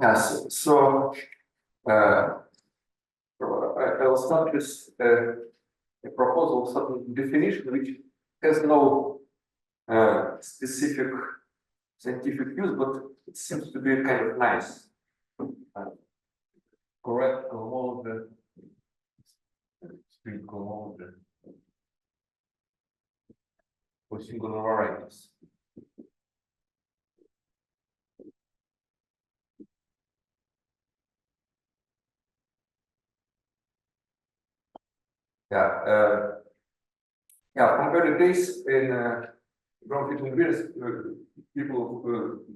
Yes, so I'll start with a proposal of certain definition which has no specific scientific use, but it seems to be kind of nice. Correct homology, string homology for singular varieties. Yeah, from early days in Ground people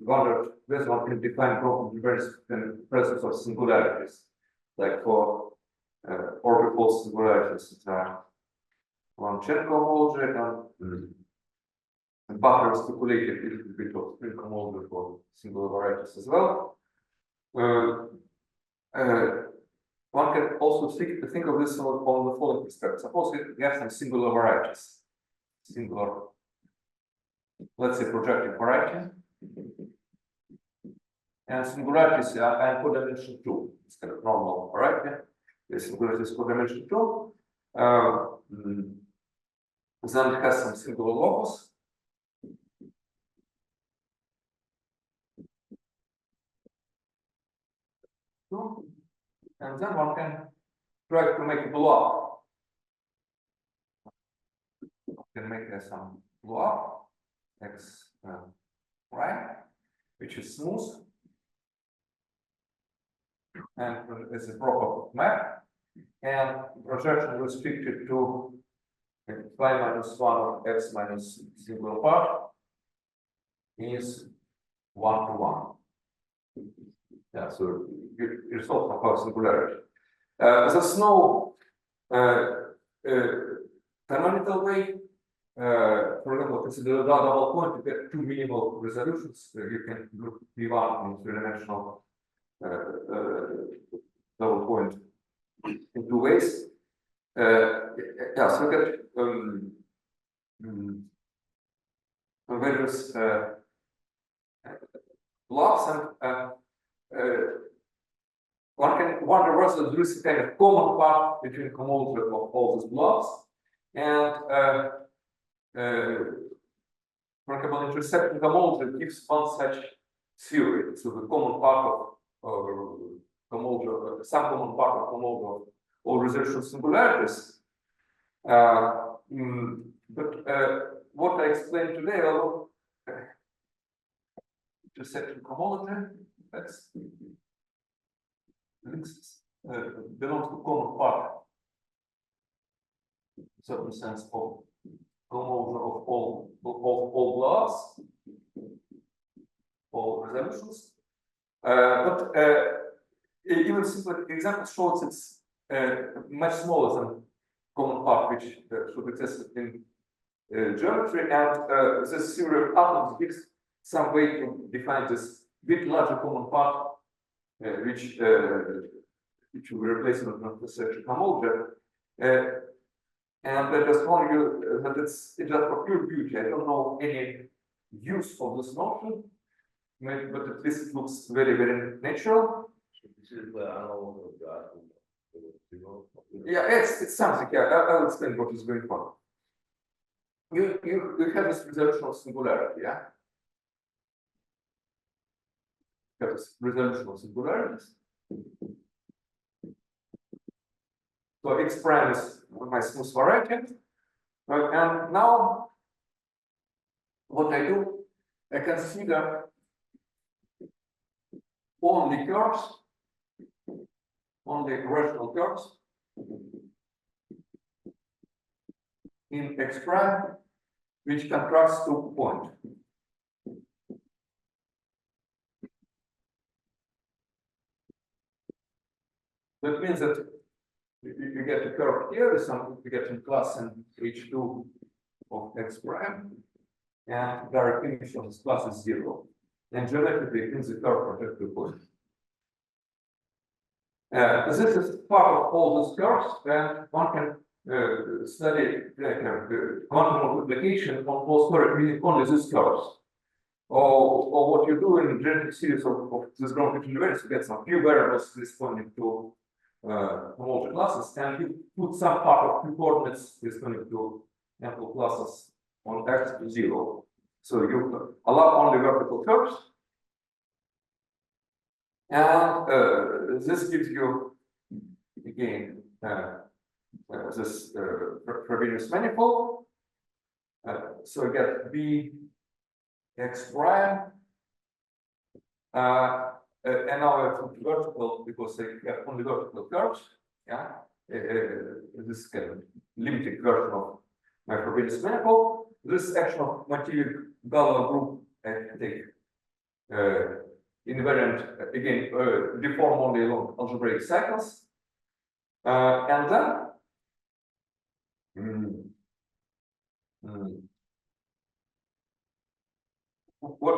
wondered whether one can define ground universe in the presence of singularities, like for orbital singularities that are one Cherenkov homology and Butler speculated a little bit of string homology for singular varieties as well. One can also think of this on the following perspective. Suppose we have some singular varieties, let's say projective variety, and singularities are codimension 2. It's kind of normal variety. The singularity is codimension 2. Then it has some singular locus. And then one can try to make a block. One can make some block x right, which is smooth and is a proper map, and projection restricted to phi minus 1 of x minus singular part is 1 to 1. Yeah, so you solve somehow singularity. There's no canonical way. For example, consider a double point to get two minimal resolutions. You can look V1 in three-dimensional double point in two ways. Yeah, so we get various blocks, and one can wonder whether there is a kind of common path between homology of all these blocks, and for example, intercepting homology gives one such theory. So the common part of homology, some common part of homology of all resolution singularities. But what I explained today, although intercepting homology, that's belongs to common part, in a certain sense, of homology of all blocks, all resolutions. But even simple example shows it's much smaller than common part, which should exist in geometry, and this theory of atoms gives some way to define this bit larger common part, which will replace the transformative homology. And I just warn you that it's just for pure beauty. I don't know any use of this notion, but at least it looks very, very natural. This is the analog of the atom. Yeah, it's something. Yeah, I'll explain what is going on. You have this resolution of singularity, yeah? You have this resolution of singularities. So X prime is my smooth variety. And now what I do, I consider only curves, only rational curves in X prime, which contrasts to point. That means that you get a curve here, you get in class in H2 of X prime, and direct image of this class is 0. And geometrically, in the curve project to point. This is part of all these curves, and one can study quantum multiplication on post meaning only these curves or what you do in a genetic series of this ground fiction invariants, you get some few variables corresponding to homological classes, and you put some part of few coordinates corresponding to ample classes on x to 0. So you allow only vertical curves, and this gives you again this Frobenius manifold. So you get b x prime, and now I put vertical because I have only vertical curves. Yeah, this kind of limited version of my Frobenius manifold. This action of motivic Galois group I take invariant again deform only along algebraic cycles, and then what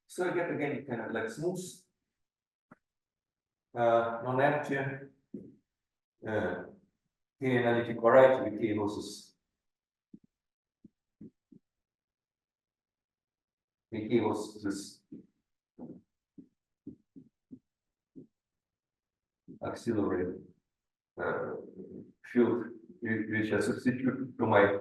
so I get again kind of like smooth non-empty K analytic variety with K losses. K was this auxiliary field which I substitute to my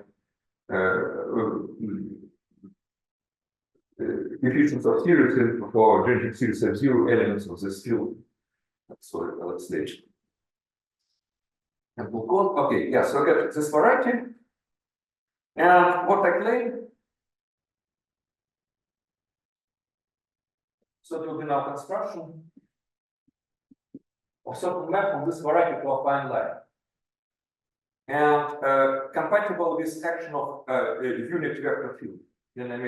efficiency of series for genetic series have 0 elements of this field. Sorry, let's stage. And we'll call, okay, yeah, so I get this variety. And what I claim, so it will be now construction of certain map from this variety to a fine line. And compatible with action of a unit vector field. Then I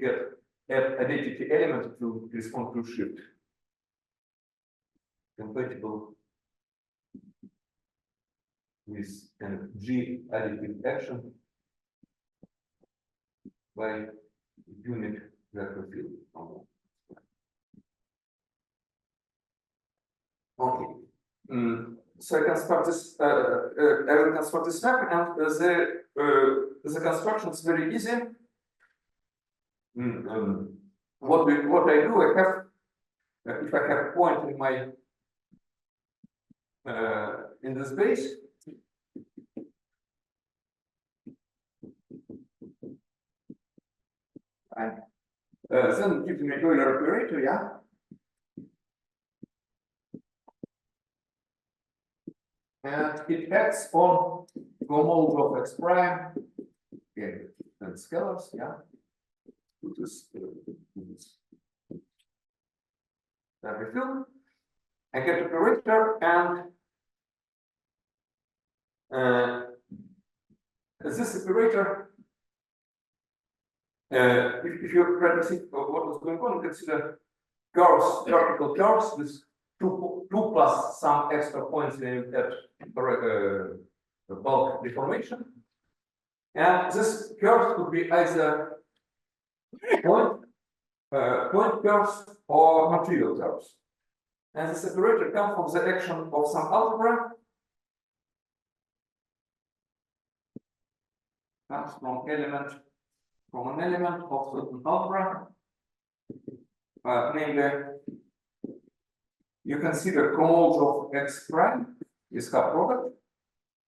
get an identity element to respond to shift. Compatible with an G additive action by unit vector field. Okay. So I can start this. I will construct this map, and the construction is very easy. What I do, I have if I have a point in my in this base, then give me a Euler operator, yeah. And it acts on homology of x prime, again, and scalars, yeah. This field. I get operator, and this operator, if you try to see what was going on, consider curves, vertical curves with two plus some extra points in that bulk deformation. And this curve could be either point curves or material curves. And this operator comes from the action of some algebra. Comes from an element of certain algebra. Namely, you consider homology of x prime is cup product.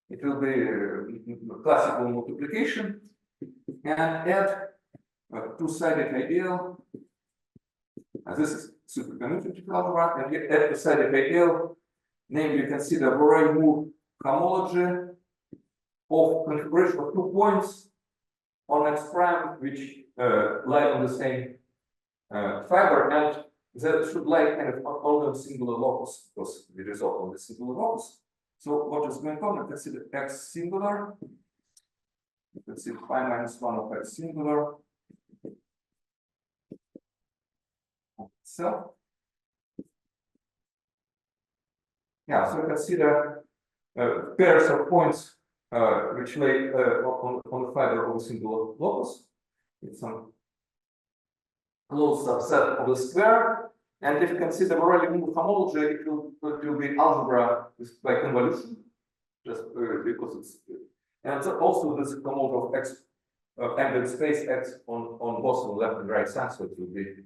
It will be classical multiplication and add two-sided ideal. This is supercommutative algebra, and add two-sided ideal. Namely, you consider Borel-Moore homology of configuration of 2 points on x prime which lie on the same fiber, and that should lie kind of on a singular locus because we resolve on the singular locus. So what is going on? Consider x singular. Let's see phi minus 1 of x singular. So yeah, so consider pairs of points which lay on the fiber of a singular locus. It's some closed subset of the square. And if you consider Borel-Moore homology, it will be algebra by convolution, just because it's, and also this homology of x ambient space acts on both the left and right side, so it will be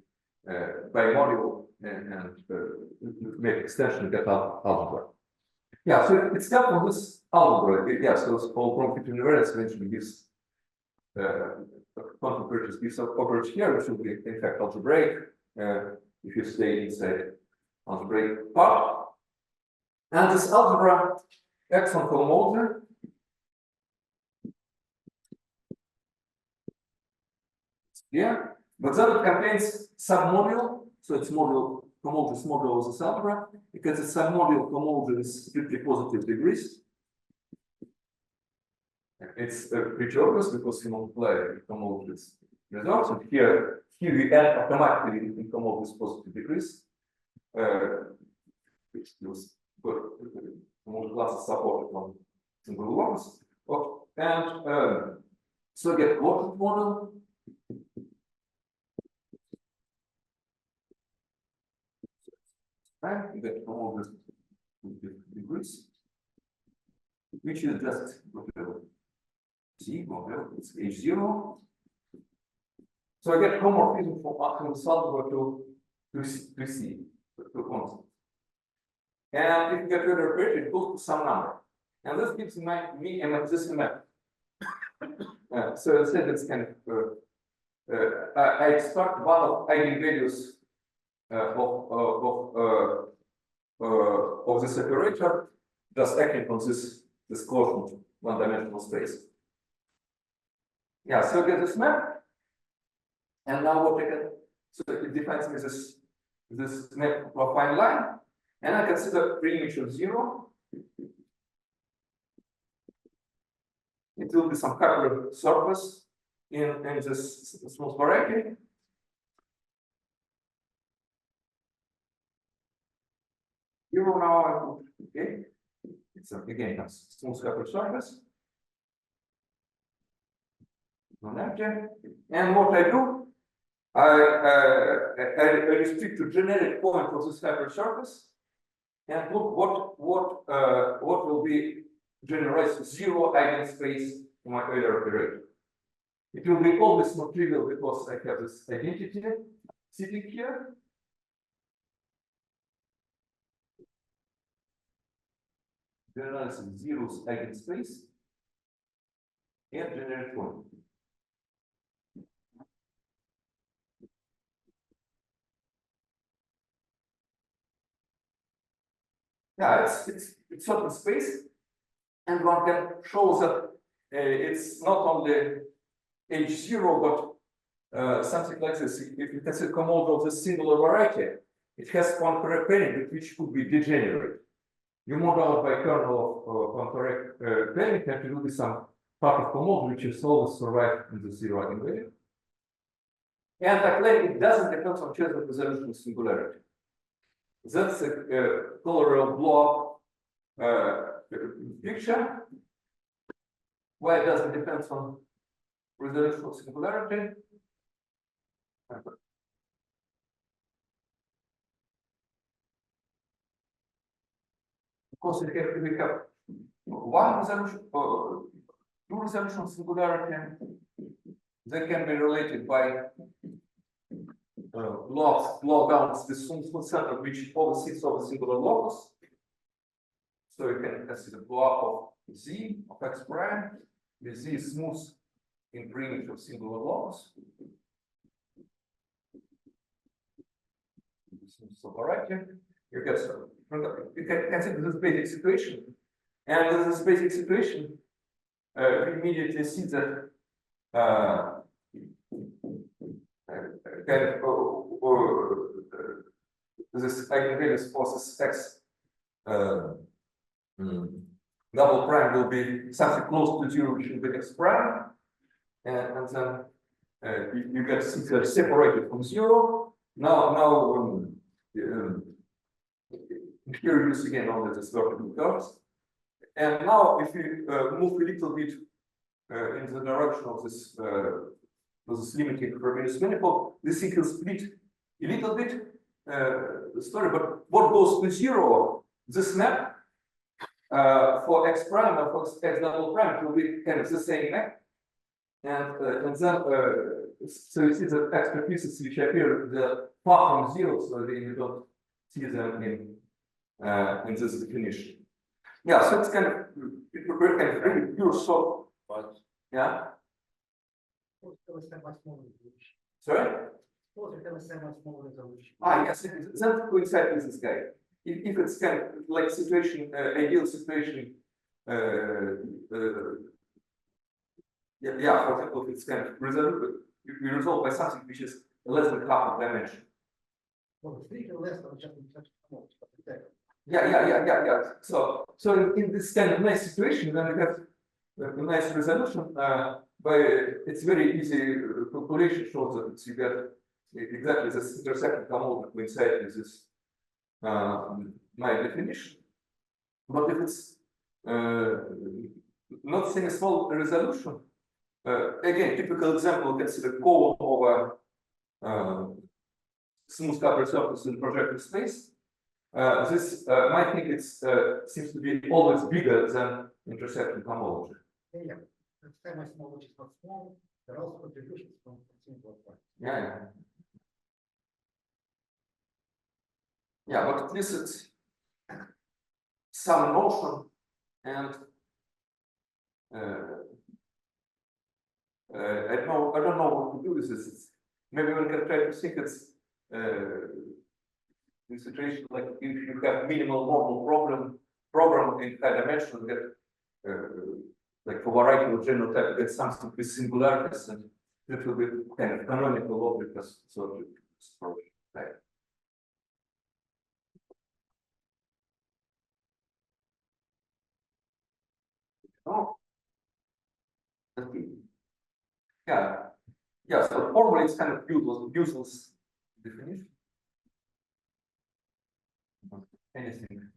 bimodal and make extension get algebra. Yeah, so it's step on this algebra. Yeah, so it's called conformative invariance eventually gives quantum purchase gives coverage here, which will be in fact algebraic if you stay inside algebraic part. And this algebra acts on cohomology. Yeah, but then it contains submodule, so it's module cohomology is module of this algebra, because it's submodule cohomology with strictly positive degrees. It's pretty obvious because you multiply cohomology with results, and here we add automatically in cohomology with positive degrees, which was cohomology classes supported on single levels. And so get quotient model. Right, you get cohomology with degrees, which is just whatever C, whatever it's H0. So I get homomorphism from algebra to C, to constant. And if you get rid of it, it goes to some number. And this gives me this map. So I said it's kind of I extract one of eigenvalues of this operator, just acting on this quotient one-dimensional space. Yeah, so I get this map, and now what I can, so it defines me this map of affine line, and I consider pre-image of 0. It will be some Kepler surface in this smooth variety. Zero now I put, okay, it's again a smooth Kepler surface. And what I do, I restrict to generic point of this Kepler surface, and look what will be generate zero eigenspace in my Euler operator. It will be always not trivial because I have this identity sitting here. Generalize zeros eigenspace and generate point. Yeah, it's certain space, and one can show that it's not only H0, but something like this. If you consider cohomology of this singular variety, it has one correct parameter which could be degenerate. You model it by kernel of one correct parameter, and it will be some part of cohomology which is always survive in the zero eigenvalue. And I claim it doesn't depend on Chesney resolution singularity. That's a coloreal block picture. Why it doesn't depend on resolution of singularity? Because we have one resolution, two resolution of singularity. They can be related by log downs the smooth center which always sits over singular locus. So you can consider block of Z of X prime, with Z is smooth in pre-image of singular locus. So you get you can consider this basic situation, and with this basic situation, we immediately see that this eigenvalues for this X double prime will be something close to 0, which will be X prime, and then you get things separated from 0. Now here you use again only this vertical curves, and now if you move a little bit in the direction of this limiting Frobenius manifold, this thing will split a little bit the story, but what goes to 0, this map for X prime and for X double prime will be kind of the same map. and then so you see the extra pieces which appear the far from zero, so that you don't see them in this definition. Yeah, so it's kind of very pure soft. But Yeah. Sorry? Ah, yes, that coincides with this guy. If it's kind of like situation, ideal situation, yeah, for example, if it's kind of resolved by something which is less than half of dimension. Yeah. So in this kind of nice situation, when we have a nice resolution, by it's very easy calculation shows that you get exactly this intersecting homological coincide with this my definition. But if it's not saying a small resolution, again, typical example, consider cone over smooth cover surface in projective space. This I think it's seems to be always bigger than intersecting homology. Yeah. The semi-small is not small. There are also contributions from simple part. Yeah, but at least it's some motion, and I don't know what to do with this. Maybe we can try to think it's in situation like if you have minimal normal program in high dimension, get like for variety of general type, get something with singularities, and it will be kind of canonical object as sort of right. Oh, okay. Yeah. So formally, it's kind of useless definition. Anything.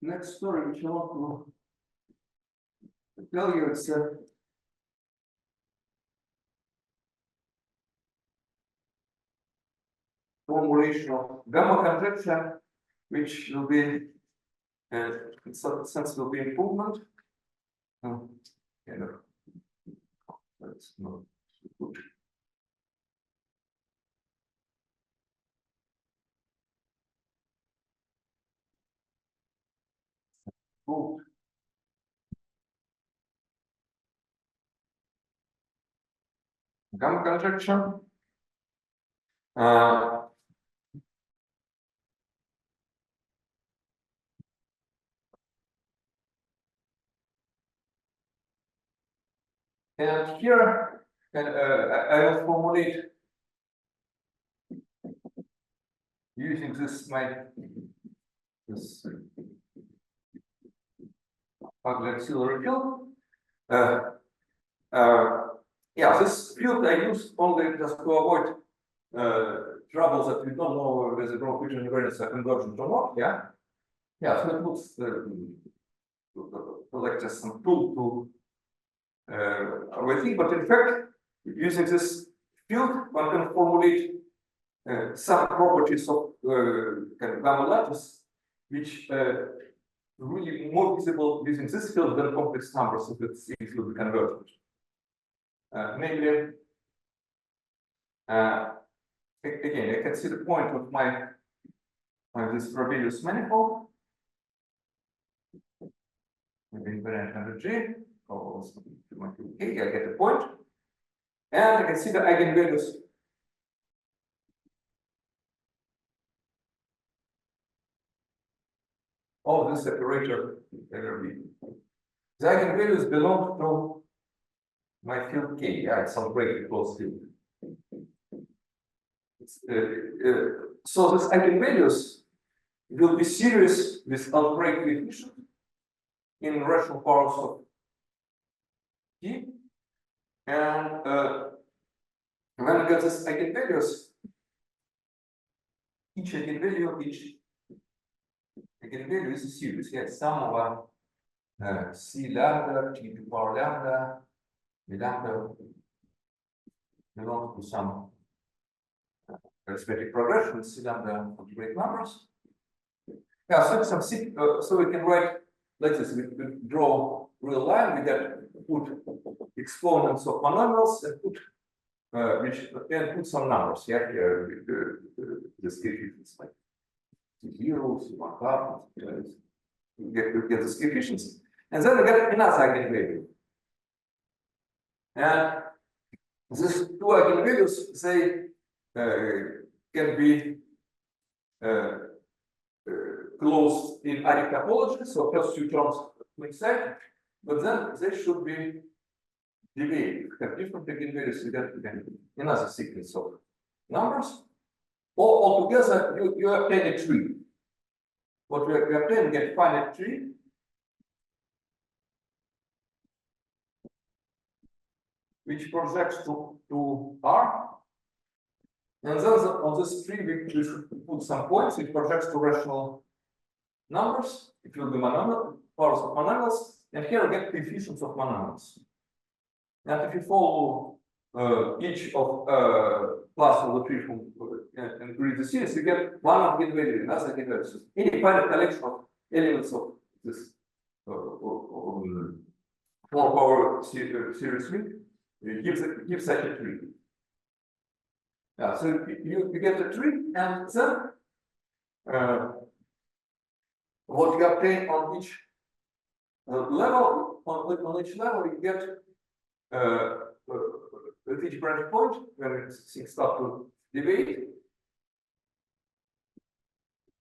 Next story which I want to tell you, it's formulation of gamma conjecture, which will be, in some sense, will be improvement. That's not good. Oh. Gamma conjecture. And here, I will formulate using this ugly auxiliary field. Yeah, this field I use only just to avoid troubles that we don't know whether the group vision invariants are convergent or not. Yeah. So it looks like just some tool to overthink, but in fact, using this field, one can formulate some properties of kind of gamma lattice, which really more visible using this field than complex numbers if it's things will be convergent. Namely, again, I can see the point of my this Frobelius manifold. Maybe invariant under G, or okay, I get the point. And I can see the eigenvalues. Of this operator, the eigenvalues belong to my field K. Yeah, it's some great closed field. So this eigenvalues will be series with algebraic coefficient in rational powers of T. And when I get this eigenvalues, each eigenvalue, each eigenvalue is a series. Yes, sum over C lambda, T to the power lambda, the lambda belongs to some arithmetic progression, C lambda for great numbers. Yeah, so so we can write like this. We draw real line. We put exponents of monomials and put put some numbers. Yeah, here the coefficients like 0, 1/2. We get the coefficients, and then we get another eigenvalue. And these two eigenvalues, they can be closed in array topology, so first two terms coincide, but then they should be deviated, have different eigenvalues, you get another sequence of numbers, or altogether you obtain a tree. What we obtain, we get finite tree, which projects to R. And then on this tree, we should put some points, which projects to rational numbers. It will be monomial, powers of monomials. And here we get coefficients of monomials. And if you follow each of class of the tree from and read the series, you get one eigenvalue, another eigenvalue. So any finite collection of elements of this 4-power series ring gives such a tree. Yeah, so you get a tree, and then what you obtain on each level, on each level, you get with each branch point when things start to deviate.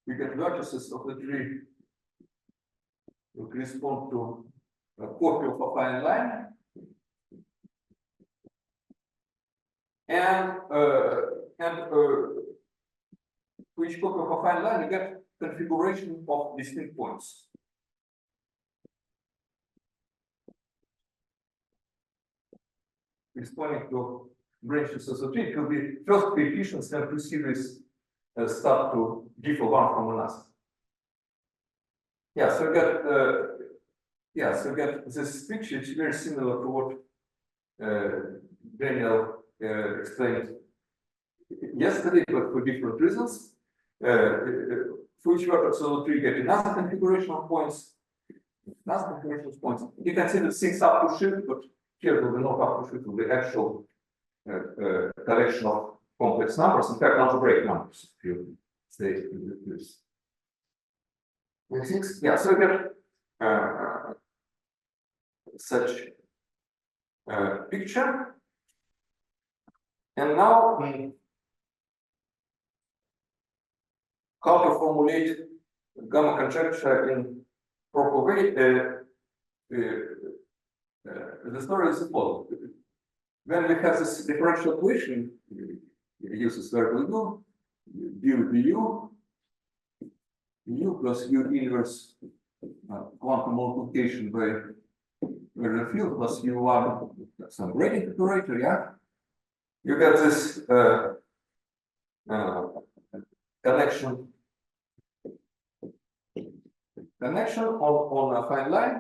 You get vertices of the tree that correspond to a copy of a fine line. And which copy of a fine line you get configuration of distinct points. Responding to branches of the tree, it will be first coefficients, then two series start to differ one from another. Yeah, so we get this picture. It's very similar to what Daniel explained yesterday, but for different reasons. For each vertex of the tree, get another configuration of points. You can see that things up to shift, but here will be not up to shift, will be actual collection of complex numbers, in fact, algebraic numbers, if you say this. Yeah, so we get such picture. And now, how to formulate gamma conjecture in proper way? The story is the following. When we have this differential equation, we use this variable u plus u inverse quantum multiplication by the field plus u1, some gradient operator, yeah? You get this connection on a fine line.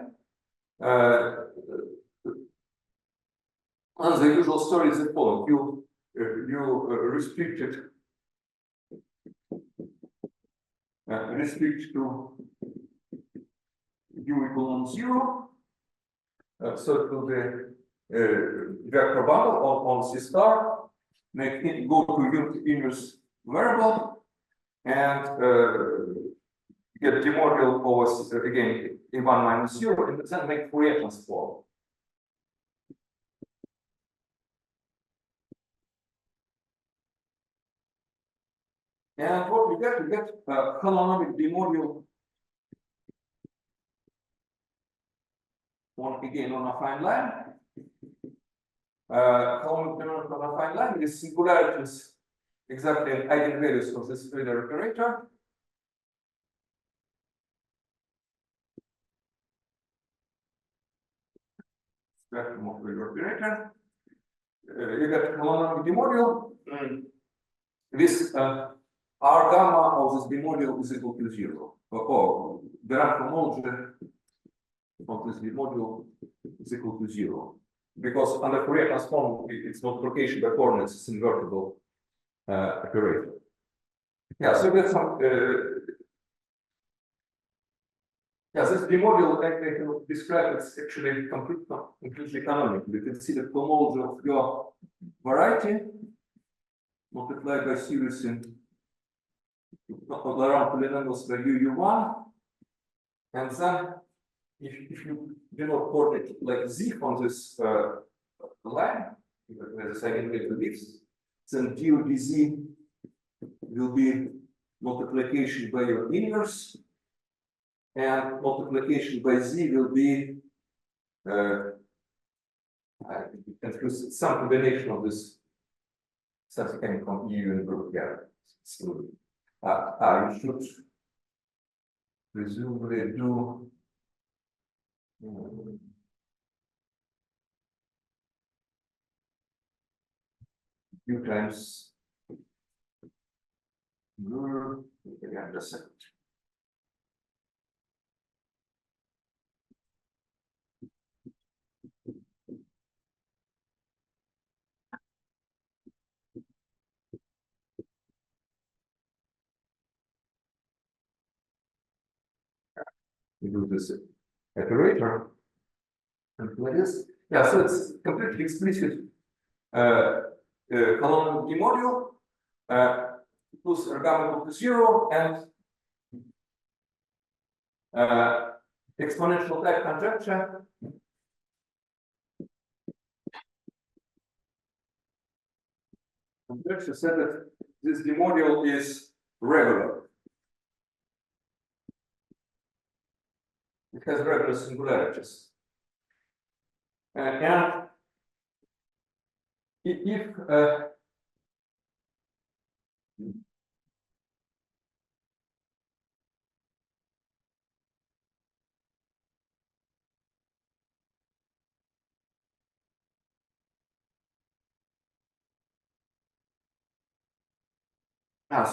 And the usual story is the following. You restrict to u equal to 0. So it will be vector bundle on C star, make it go to unit inverse variable, and get the module over again in 1 minus 0, and then make Fourier transform. And what we get holonomic bimodule again on a fine line. Holonomic bimodule on a fine line with singularities exactly in eigenvalues of this Euler operator. Spectrum of Euler operator. You get holonomic bimodule with R gamma of this bimodule is equal to 0. the rank homology of this module is equal to 0. Because under Fourier transform, it's multiplication by coordinates, it's invertible operator. Yeah, so we have some. Yeah, this B-module I can describe it's actually completely canonical. You can see the homology of your variety multiplied by series in around polynomials by u1, and then if you denote coordinate like z on this line, where the eigenvalue lives, then du dz will be multiplication by your inverse, and multiplication by z will be some combination of this something coming from EU and group. Yeah, so, you should presumably do u times group. Yeah, just a second. We do this operator and like this. Yeah, so it's completely explicit column D module plus gamma equal to 0 and exponential type conjecture. Conjecture said that this D module is regular. It has regular singularities. And if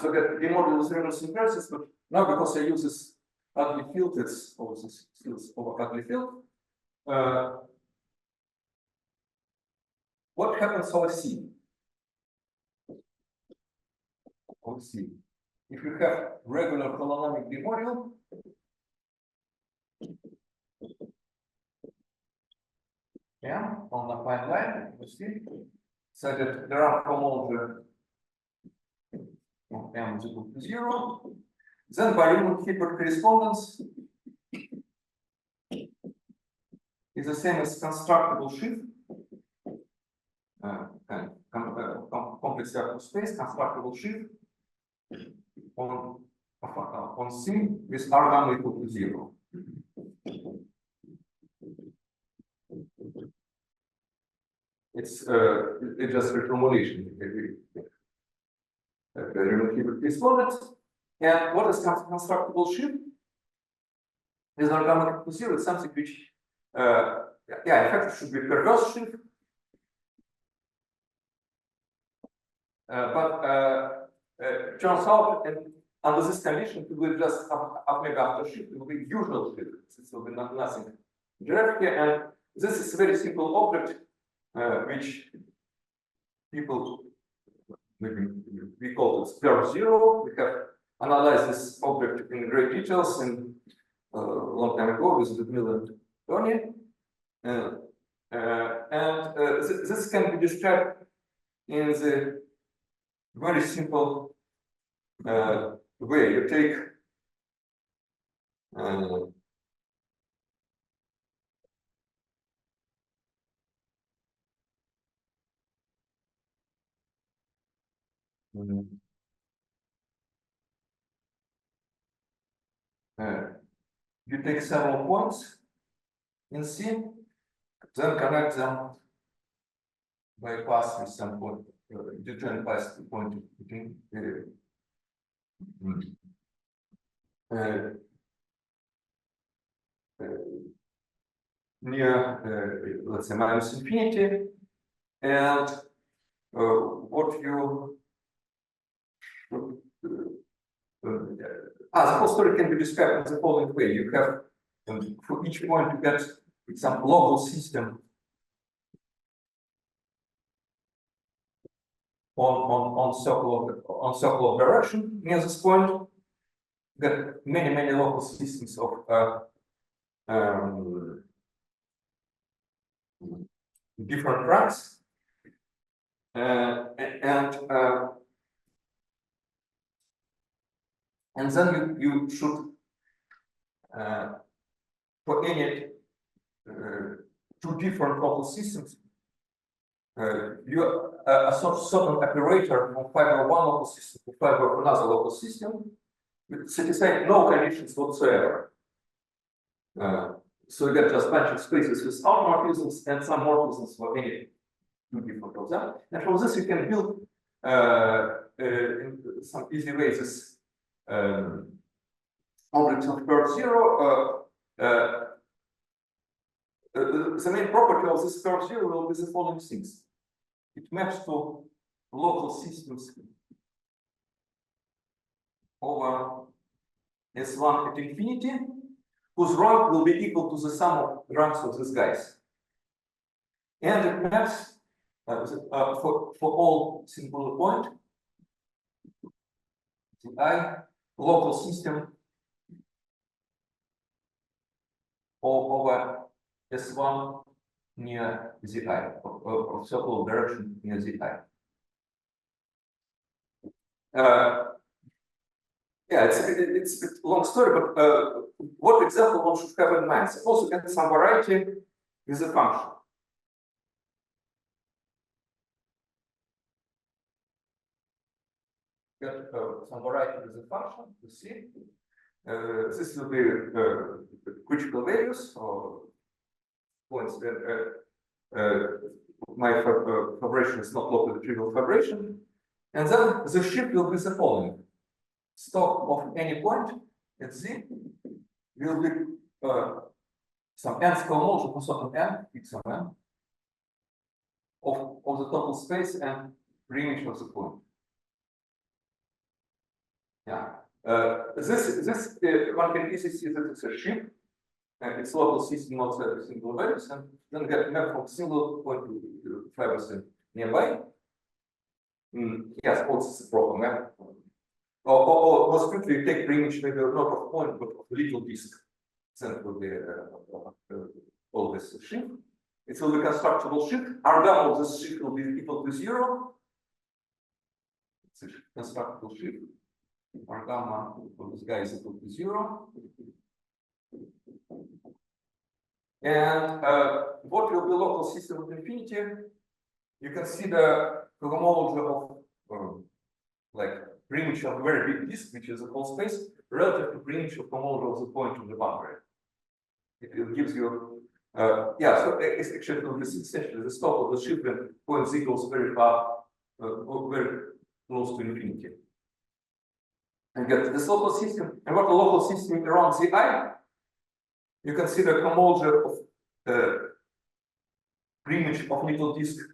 so that the module is regular singularities, but now because I use this ugly field, it's over this fields over ugly field. What happens over C? Over C. If you have regular holonomic D module, yeah, on the fine line, you see, so that there are homology of M is equal to 0. Then by unit Hilbert correspondence is the same as constructible shift. Complex vector space, constructible shift on C with R gamma equal to 0. It's just reformulation. Correspondence. And what is constructible shift? Is R gamma equal to 0. It's something which, yeah, in fact, it should be perverse shift. But turns out, and under this condition, it will just maybe after shift, it will be usual shift. This will be nothing direct here. And this is a very simple object, which people maybe we call it square 0. We have analyzed this object in great details in a long time ago with Ludmila and Tony. This can be described in the very simple way. You take you take several points in C, then connect them by a path with some point. Determine path to point between near let's say minus infinity, and what you the whole story can be described in the following way. You have, for each point, you get some local system on circle of direction near this point. You get many local systems of different ranks. And then you should, for any two different local systems, you assert certain operator from fiber of one local system to fiber of another local system, with satisfying no conditions whatsoever. So you get just a bunch of spaces with automorphisms and some morphisms for any two different of them. And from this you can build in some easy ways this objects of curve zero. The main property of this curve zero will be the following things. It maps to local systems over S1 at infinity, whose rank will be equal to the sum of ranks of these guys. And it maps for all singular point, the I local system over S1 near the I, of circle direction near the I. Yeah, it's a bit long story, but what example one should have in mind? Suppose you get some variety with a function. Get some variety with a function, you see. This will be critical values or points where my vibration is not locally trivial vibration. And then the shift will be the following. Stock of any point at Z will be some n scale motion for certain n, x of n, of the total space and preimage of the point. Yeah. This one can easily see that it's a shift. It's local system, not single values, and then get map from single point to fibers nearby. Yes, also it's a proper map. Or more strictly, you take preimage maybe not of point, but of little disk. Then it will be always a shift. It will be constructible shift. R gamma of this shift will be equal to 0. It's a constructible shift. R gamma for this guy is equal to 0. And what will be local system of infinity? You can see the homology of like preimage of very big disk, which is a whole space, relative to preimage of homology of the point of the boundary. It gives you, yeah, so it's actually essentially the stop of the shift when point z goes very far, very close to infinity. And get this local system, and what a local system around the I, you can see the homology of the preimage of little disk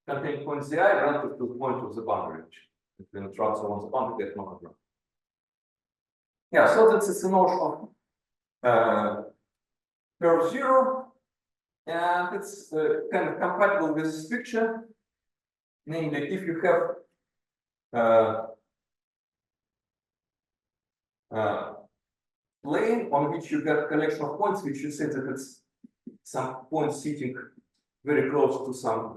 containing point zi relative to the point of the boundary. When it runs along the boundary, get no control. Yeah, so that's the notion of curve zero, and it's kind of compatible with this picture. Namely, if you have plane on which you get collection of points, which you say that it's some point sitting very close to some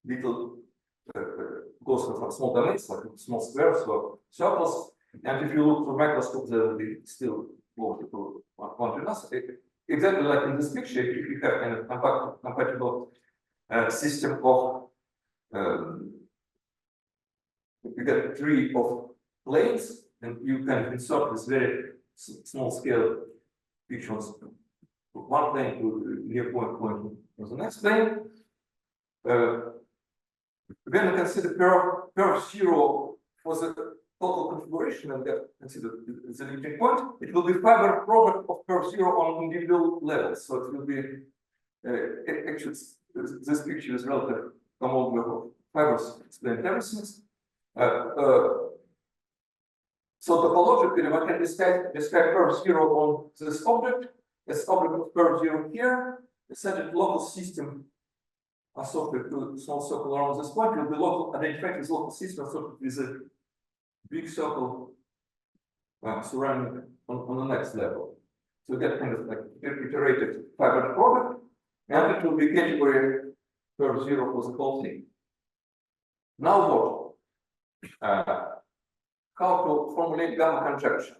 little close to some small domains, like small squares or circles. And if you look through microscope, they will be still close to one to another. Exactly like in this picture, if you have a compatible system of you get tree of planes, and you can insert this very small scale pictures one plane to near point to the next plane. When you consider curve zero for the total configuration and consider the limiting point, it will be fiber product of curve zero on individual levels. So it will be actually this picture is relative homology of fibers explained everything. So topologically, one can describe curve 0 on this object as object of curve 0 here, such that local system associated to small circle around this point will be local, identified as local system associated with a big circle surrounding on the next level. So we get kind of like iterated fiber product, and it will be category curve 0 for the whole thing. Now what? How to formulate gamma conjecture?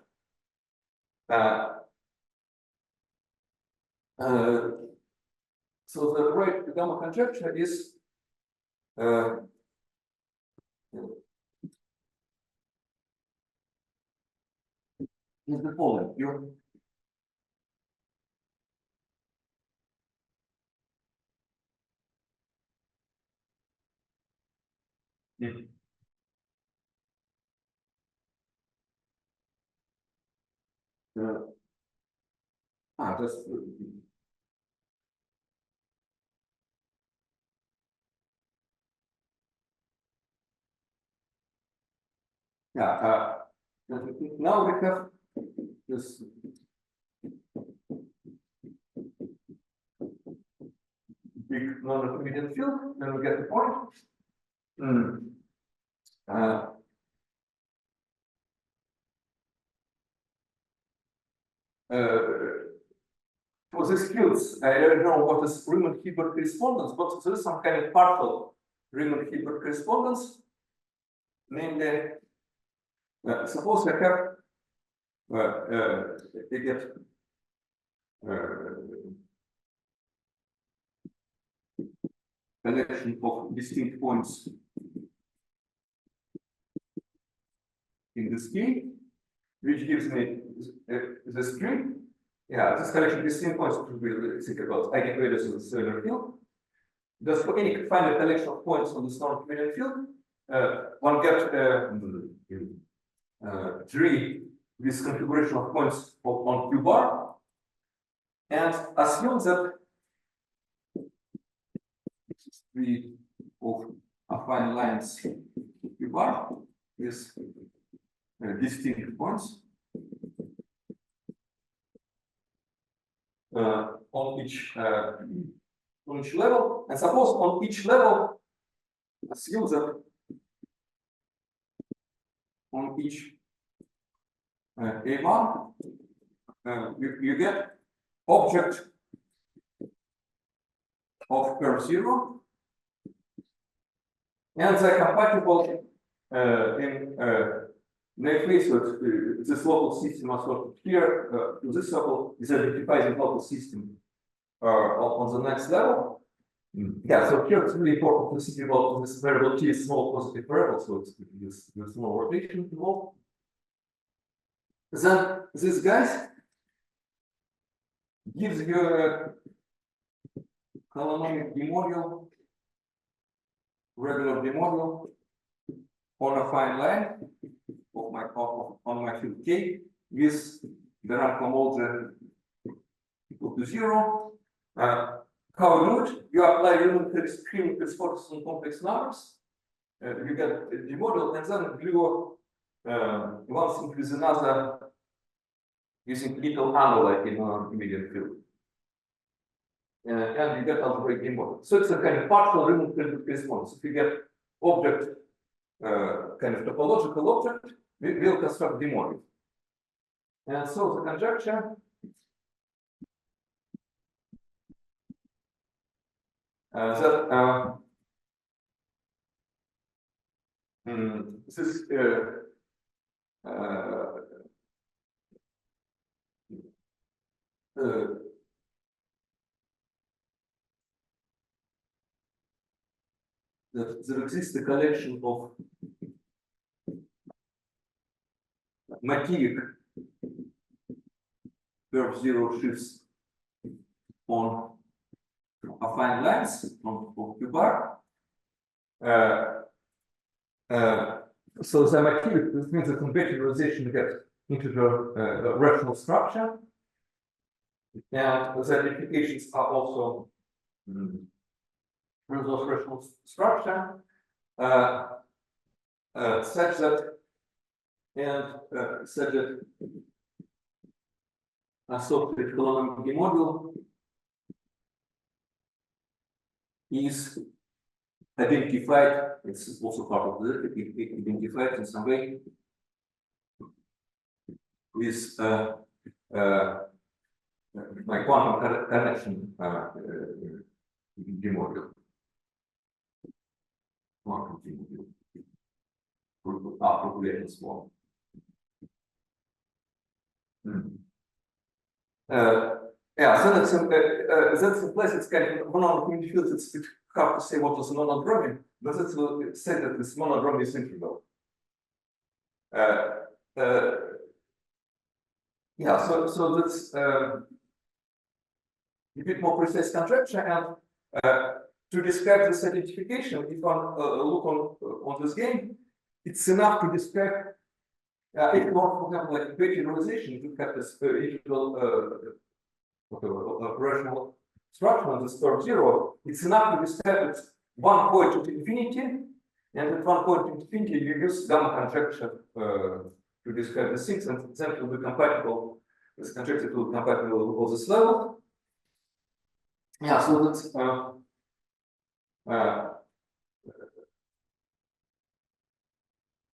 So the right gamma conjecture is the following. Just now we have this big non-Euclidean field, then we get the point. For these fields, I don't know what is Riemann-Hilbert correspondence, but there is some kind of partial Riemann-Hilbert correspondence. Namely, suppose I have you get collection of distinct points in this key, which gives me the string. Yeah, this collection of distinct points will think about eigenvalues of the cellular field. Thus, for any finite collection of points on this non-Euclidean field, one gets tree with configuration of points on Q bar, and assume that tree of affine lines Q bar is distinct points on each level, and suppose on each level assume that on each A1 you get object of curve 0, and they're compatible in the case that this local system associated here to this circle is identified in local system on the next level. Yeah, so here it's really important to think about this variable t is small positive variable, so there's no rotation involved. Then this guy gives you a holonomic bimodule, regular bimodule on a fine line of on my field K with the rank homology equal to 0. How you do it? You apply Riemann correspondence on complex numbers. You get the model, and then glue one thing with another using little analog in an immediate field. And you get algebraic model. So it's a kind of partial Riemann correspondence. If you get object, kind of topological object, we will construct the model. And so the conjecture that this that there exists a collection of materic curve 0 shifts on affine lines on Q bar. So the materic, this means the compatibilization gets into the rational structure, and the identifications are also those rational structure such that and said that a software holonomic module is identified, it's also part of the identified in some way with my quantum connection module. Quantum module. Population form. Yeah, so that's the place. It's kind of monodromy field. It's hard to say what was monodromy, but that's what said that this monodromy is integral. Yeah, so that's a bit more precise conjecture, and to describe this identification, if one look on this game, it's enough to describe. If you want, for example, like weight generalization, you have this integral rational structure on this term 0. It's enough to describe it one point to infinity, and at one point to infinity, you use gamma conjecture to describe the things, and then it will be compatible. This conjecture will be compatible with this level. Yeah, so that's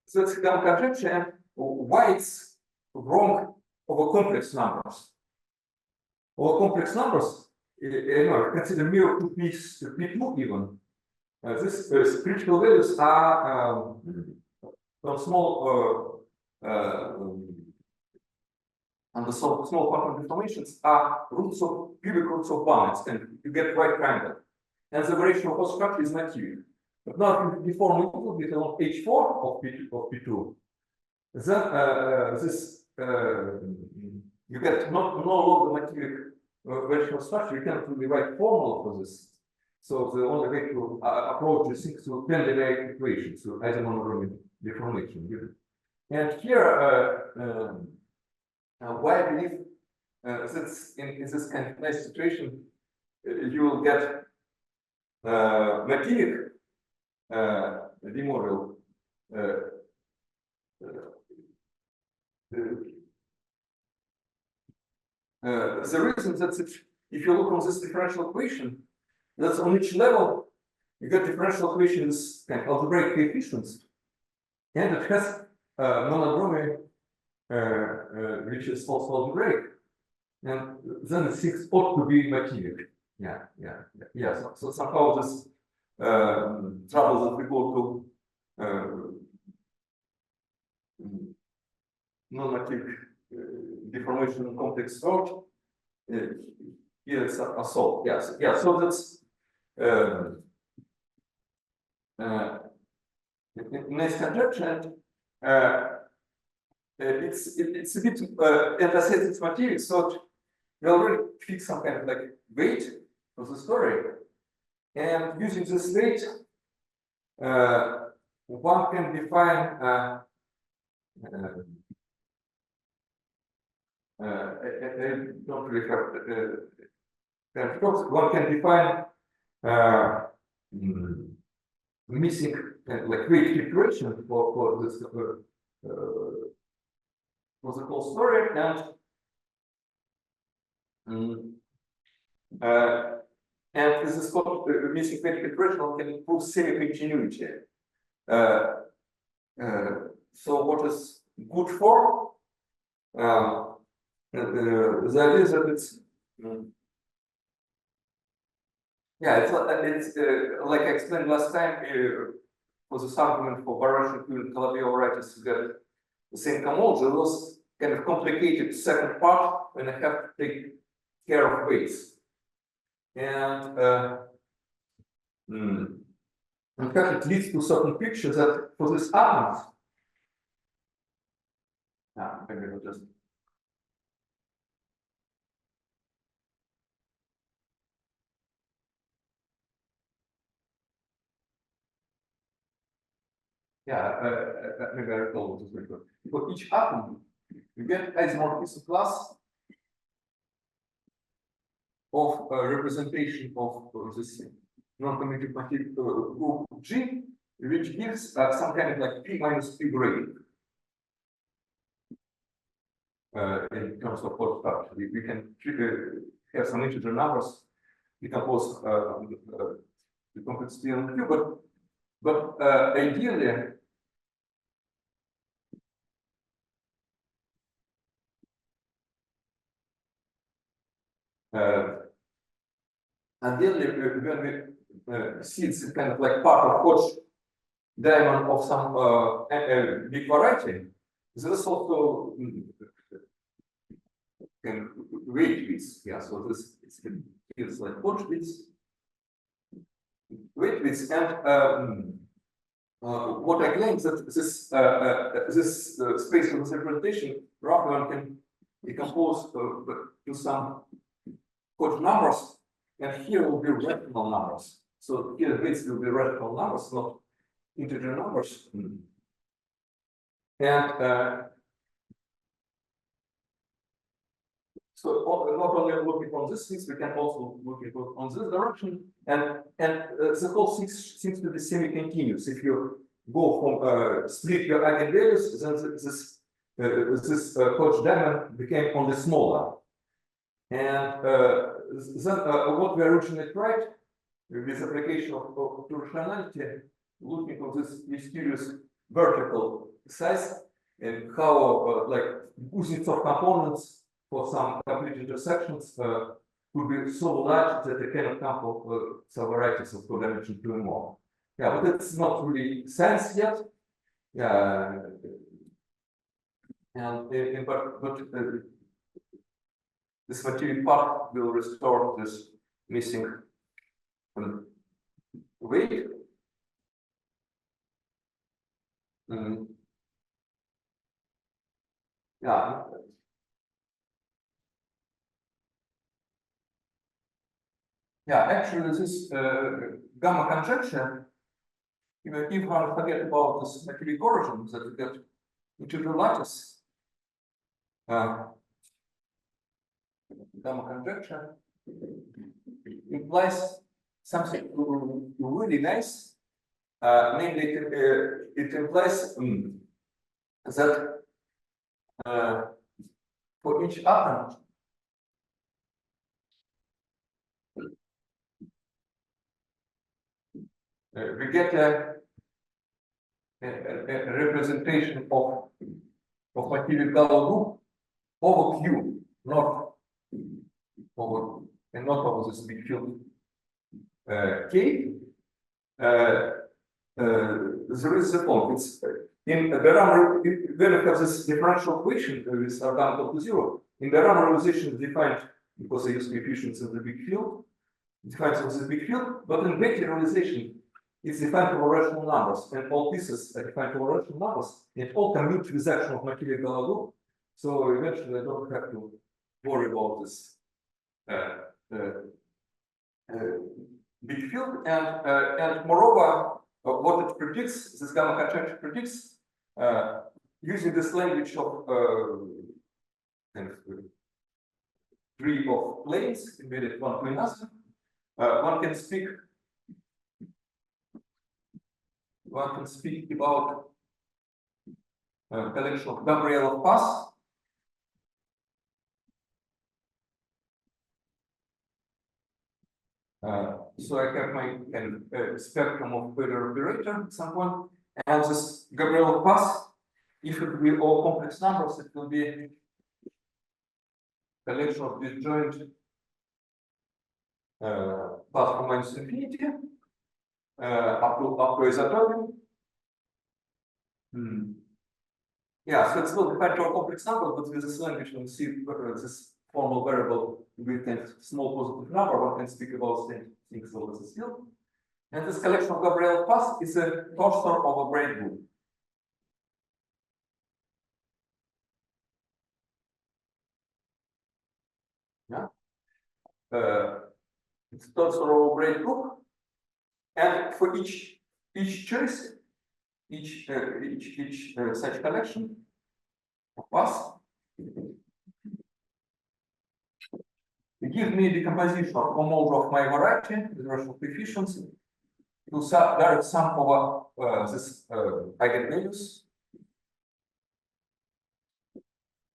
so that's gamma conjecture, and why it's wrong over complex numbers. Over complex numbers, consider mere P2 even. These critical values are from small and the small quantum deformations are roots of cubic roots of 1, and you get right triangle. And the variation of whole structure is not cubic. But now if you deform it with along H4 of P2, then this you get no longer material variation of structure. You cannot really write formula for this. So the only way to approach this is to Penn-Levi equation, so isomorphism deformation. And here, why I believe that in this kind of nice situation, you will get material demodel. The reason that if you look on this differential equation, that's on each level you get differential equations kind of algebraic coefficients, and it has monodromy which is also algebraic, and then the 6 ought to be material. Yeah. So somehow this trouble that we go to non-material deformation in complex thought. Here it's a solved. Yes. Yeah. So that's nice conjecture. It's a bit and I said it's material, so we already fix some kind of like weight of the story, and using this weight, one can define. I don't really have. Of course, one can define missing like weight iteration for this for the whole story, and this is called missing weight iteration. One can prove semi-continuity. So what is good for? The idea is that it's it's like I explained last time for this argument for Baruch equivalent Calabi varieties to get the same homology. There was kind of complicated second part when I have to take care of weights, and in fact it leads to certain pictures that for this atoms. Maybe we'll just. Maybe I recall what is very good. For each atom, you get isomorphism class of representation of this non-commutative material group G, which gives some kind of like P minus P grading. in terms of Hodge structure. We can have some integer numbers, decompose the complexity on Q, but ideally, when we see it's kind of like part of Hodge diamond of some big variety, there is also weight widths. Yeah, so this gives like Hodge widths, weight widths, and what I claim is that this space of this representation roughly one can decompose to some Hodge numbers, and here will be rational numbers. So here weights will be rational numbers, not integer numbers. And so not only looking on this things, we can also look on this direction, and the whole thing seems to be semi-continuous. If you go from split your eigenvalues, then this Hodge diamond became only smaller. And then what we originally tried with application of rationality, looking at this mysterious vertical size and how like Kuznetsov components for some complete intersections could be so large that they cannot come for some varieties of two-dimensional 2 and more. Yeah, but it's not really science yet. Yeah, and this material part will restore this missing weight. Yeah. Yeah, actually, this gamma conjecture, even if you forget about this material origin, that we get into the lattice gamma conjecture implies something really nice. Namely, it implies that for each atom, we get a representation of material color group over Q, not over this big field K. There is a point. It's in the Raman, when we have this differential equation with R down equal to 0, in the Raman realization defined because I use coefficients in the big field, defined as this big field, but in Betti realization it's defined for rational numbers, and all pieces are defined for rational numbers, and all commute with action of material color group. So eventually I don't have to worry about this big field, and moreover, what it predicts, this gamma conjecture predicts, using this language of tree of planes embedded one to another, one can speak about a collection of Gabrielov paths. So I have my kind of spectrum of Euler operator at some point, and this Gabrielov path, if it will be all complex numbers, it will be a collection of disjoint paths from minus infinity up to isotopy. Yeah, so it's not defined to all complex numbers, but with this language, when we see this formal variable with a small positive number, one can speak about things over this field. And this collection of Gabrielov paths is a torsor of a braid group. Yeah, it's a torsor of a braid group, and for each choice, each such collection of paths, it gives me a decomposition of homology of my variety with rational coefficients to direct sum over this eigenvalues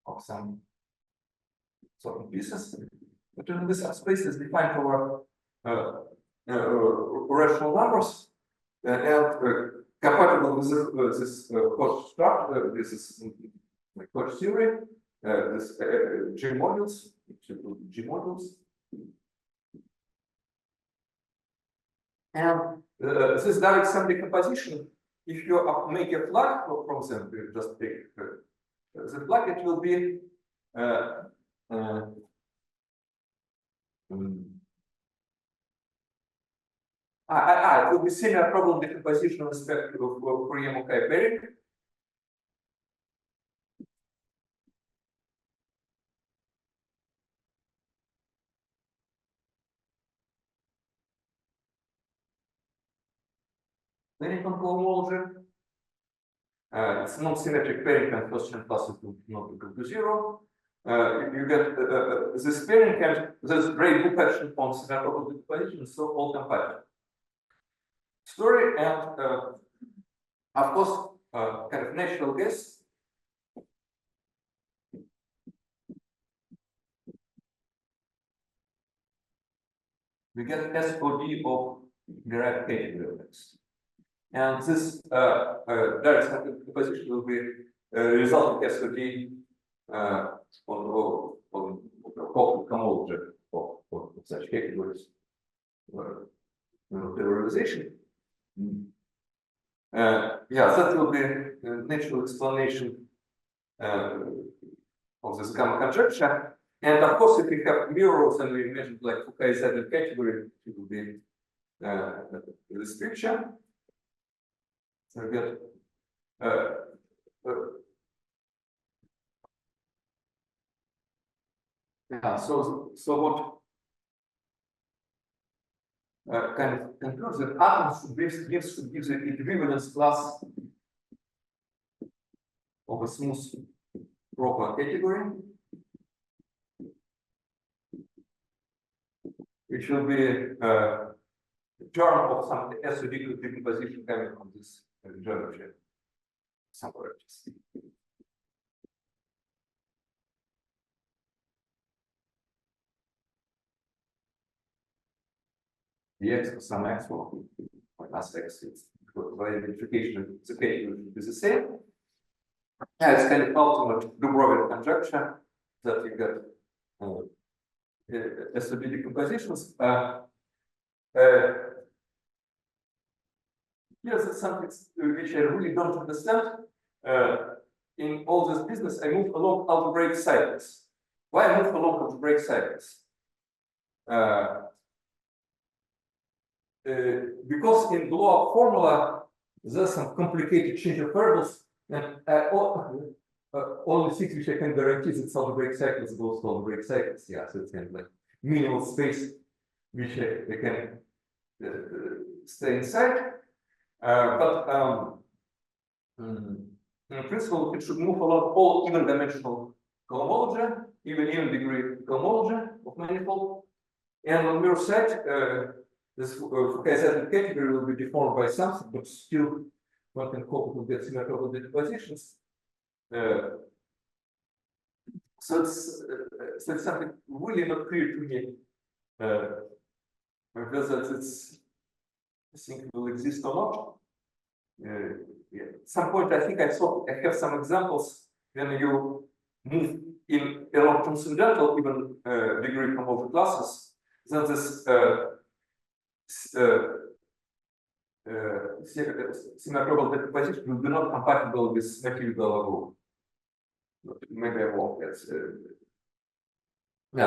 of some certain pieces. But in this subspace is defined over rational numbers and compatible with this Hautes structure. This is Hautes theory. This G modules, G modules, and this direct sum decomposition. If you make a flag from them, you just take the flag, it will be it will be similar problem decomposition with respect to Fourier pairing. Then you can go homology. It's non-symmetric pairing and first chain plus is not equal to 0. You get this pairing and this great book action on symmetrical decomposition, so all compatible. Story and of course kind of natural guess. We get SOD of derived category of X. And this direct sum decomposition will be result of SOD on homology of such categories. Realization. That will be a natural explanation of this gamma conjecture. And of course, if we have mirrors and we imagine like Fuqua Z category, it will be this picture. So we get so what kind of concludes that atoms should give the equivalence class of a smooth proper category, which will be a term of some SOD decomposition coming from this geometry somewhere. The X for some X for minus X, by identification, the category is the same. It's kind of ultimate Dubrovin conjecture that you get SOD decompositions. Yes, it's something which I really don't understand. In all this business, I move along algebraic cycles. Why I move along algebraic cycles? Because in blow-up formula, there's some complicated change of variables, and only things which I can guarantee that algebraic cycles goes to algebraic cycles. Yeah, so it's kind of like minimal space which I can stay inside. In principle, it should move along all even dimensional cohomology, even degree cohomology of manifold. And on mirror side, this Fuqua Z category will be deformed by something, but still one can hope it will get symmetrical decompositions. So it's something really not clear to me whether it's I think it will exist or not. At some point, I think I have some examples when you move in along transcendental even degree homology classes, then this symmetrical decomposition will be not compatible with material group. Maybe I'm wrong.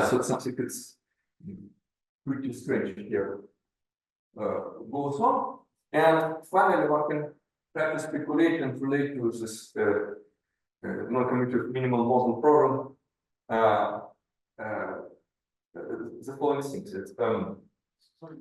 So it's something that's pretty strange here. Goes on, and finally one can try to speculate and relate to this non-commutative minimal model problem. The following things. Sorry,